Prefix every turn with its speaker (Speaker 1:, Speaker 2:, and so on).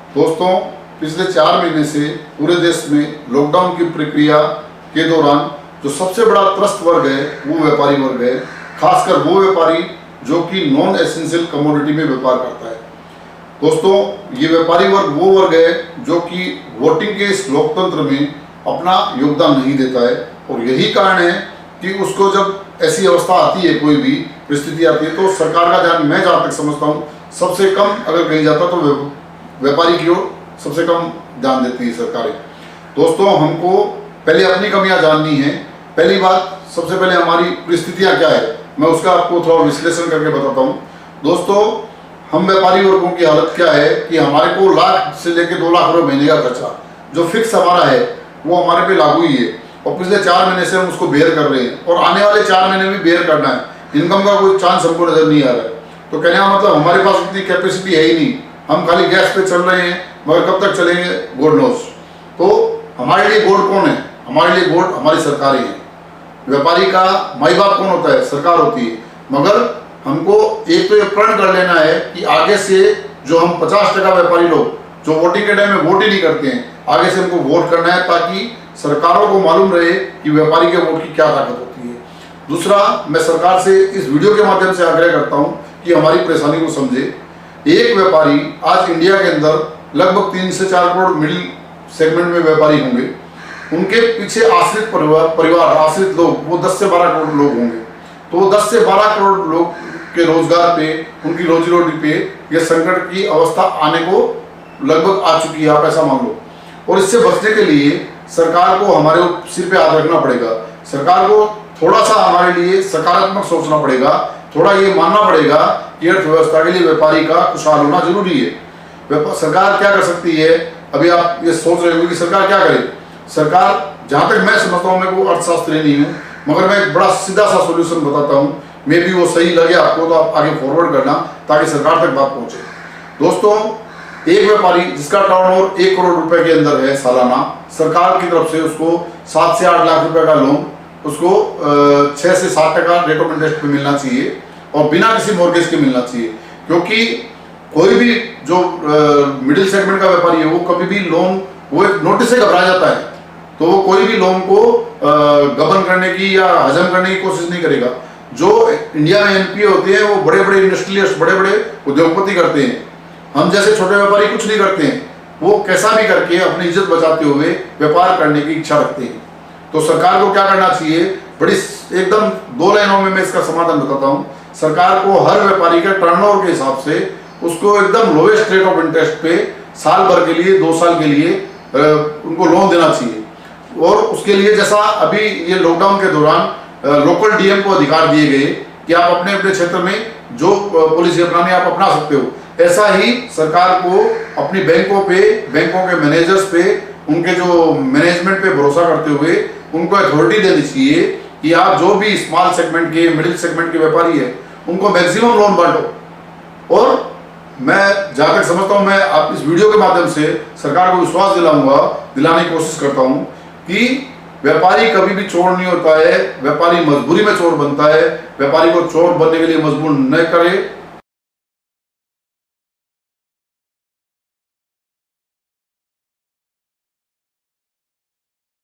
Speaker 1: दोस्तों, पिछले 4 महीने से पूरे देश में लॉकडाउन की प्रक्रिया के दौरान जो सबसे बड़ा त्रस्त वर्ग है वो व्यापारी वर्ग है। खासकर वो व्यापारी जो कि नॉन एसेंशियल कमोडिटी में व्यापार करता है। दोस्तों, ये व्यापारी वर्ग वो वर्ग है जो कि वोटिंग के इस लोकतंत्र में अपना योगदान नहीं देता है, और यही कारण है कि उसको जब ऐसी अवस्था आती है, कोई भी परिस्थिति आती है, तो सरकार का ध्यान, मैं जहाँ तक समझता हूँ, सबसे कम अगर कहीं जाता तो व्यापारी की ओर सबसे कम ध्यान देती है सरकारें। दोस्तों, हमको पहले अपनी कमियां जाननी है। पहली बात, सबसे पहले हमारी परिस्थितियां क्या है, मैं उसका आपको थोड़ा विश्लेषण करके बताता हूँ। दोस्तों, हम व्यापारी वर्गों की हालत क्या है कि हमारे को लाख से लेकर 2 लाख रुपये महीने का खर्चा जो फिक्स हमारा है वो हमारे पे लागू ही है, और पिछले 4 महीने से हम उसको बेयर कर रहे हैं, और आने वाले 4 महीने भी बेयर करना है। इनकम का कोई चांस हमको नजर नहीं आ रहा है। तो कहने का मतलब हमारे पास इतनी कैपेसिटी है ही नहीं, हम खाली गैस पे चल रहे हैं, मगर कब तक चलेंगे गॉड नोस। तो हमारे लिए गॉड कौन है? हमारे लिए गॉड हमारी सरकारें हैं। व्यापारी का माई बाप कौन होता है? सरकार होती है। मगर हमको एक तो ये प्रण कर लेना है कि आगे से जो हम 50% व्यापारी लोग जो वोटिंग के टाइम में वोट ही नहीं करते हैं, आगे से हमको वोट करना है, ताकि सरकारों को मालूम रहे कि व्यापारी के वोट की क्या ताकत होती है। दूसरा, मैं सरकार से इस वीडियो के माध्यम से आग्रह करता हूं कि हमारी परेशानी को समझे। एक व्यापारी आज इंडिया के अंदर लगभग 3 से 4 करोड़ मिडिल सेगमेंट में व्यापारी होंगे। उनके पीछे आश्रित परिवार आश्रित लोग वो 10 से 12 करोड़ लोग होंगे। तो 10 से 12 करोड़ लोग के रोजगार पे, उनकी रोजी रोटी पे यह संकट की अवस्था आने को लगभग आ चुकी है, आप ऐसा मान लो। और इससे बचने के लिए सरकार को हमारे सिर पे हाथ रखना पड़ेगा। सरकार को थोड़ा सा हमारे लिए सकारात्मक सोचना पड़ेगा, थोड़ा ये मानना पड़ेगा कि अर्थव्यवस्था के लिए व्यापारी का खुशहाल होना जरूरी है। सरकार क्या कर सकती है? अभी आप ये सोच रहे हो कि सरकार क्या करे। सरकार, जहां तक मैं समझता हूँ, मैं कोई अर्थशास्त्री नहीं हूँ, मगर मैं एक बड़ा सीधा सा सोल्यूशन बताता हूँ। मे भी वो सही लगे आपको तो आप आगे फॉरवर्ड करना, ताकि सरकार तक बात पहुंचे। दोस्तों, एक व्यापारी जिसका टर्नओवर 1 करोड़ रुपए के अंदर है सालाना, सरकार की तरफ से उसको 7 से 8 लाख रुपए का लोन उसको 6 से 7% रेट ऑफ इंटरेस्ट पे मिलना चाहिए, और बिना किसी मॉर्गेज के मिलना चाहिए। क्योंकि कोई भी जो मिडिल सेगमेंट का व्यापारी है वो कभी भी लोन, वो एक नोटिस से घबरा जाता है, तो वो कोई भी लोन को गबन करने की या हजम करने की कोशिश नहीं करेगा। जो इंडिया में एनपीए होते हैं वो बड़े बड़े इंडस्ट्रियलिस्ट, बड़े बड़े उद्योगपति करते हैं। हम जैसे छोटे व्यापारी कुछ नहीं करते हैं। वो कैसा भी करके अपनी इज्जत बचाते हुए व्यापार करने की इच्छा रखते हैं। तो सरकार को क्या करना चाहिए? बड़ी एकदम 2 लाइनों में मैं इसका समाधान बताता हूँ। सरकार को हर व्यापारी के टर्नओवर के हिसाब से उसको एकदम लोएस्ट रेट ऑफ इंटरेस्ट पे साल भर के लिए, 2 साल के लिए उनको लोन देना चाहिए। और उसके लिए जैसा अभी ये लॉकडाउन के दौरान लोकल डीएम को अधिकार दिए गए कि आप अपने अपने क्षेत्र में जो पॉलिसी अपनानी आप अपना सकते हो, ऐसा ही सरकार को अपनी बैंकों पे, बैंकों के मैनेजर्स पे, उनके जो मैनेजमेंट पे भरोसा करते हुए उनको अथॉरिटी देनी चाहिए कि आप जो भी स्मॉल सेगमेंट के, मिडिल सेगमेंट के व्यापारी है, उनको मैक्सिमम लोन बांटो। और मैं जहाँ तक समझता हूँ, मैं आप इस वीडियो के माध्यम से सरकार को विश्वास दिलाने की कोशिश करता हूँ कि व्यापारी कभी भी चोर नहीं होता है। व्यापारी मजबूरी में चोर बनता है। व्यापारी को चोर बनने के लिए मजबूर न करे।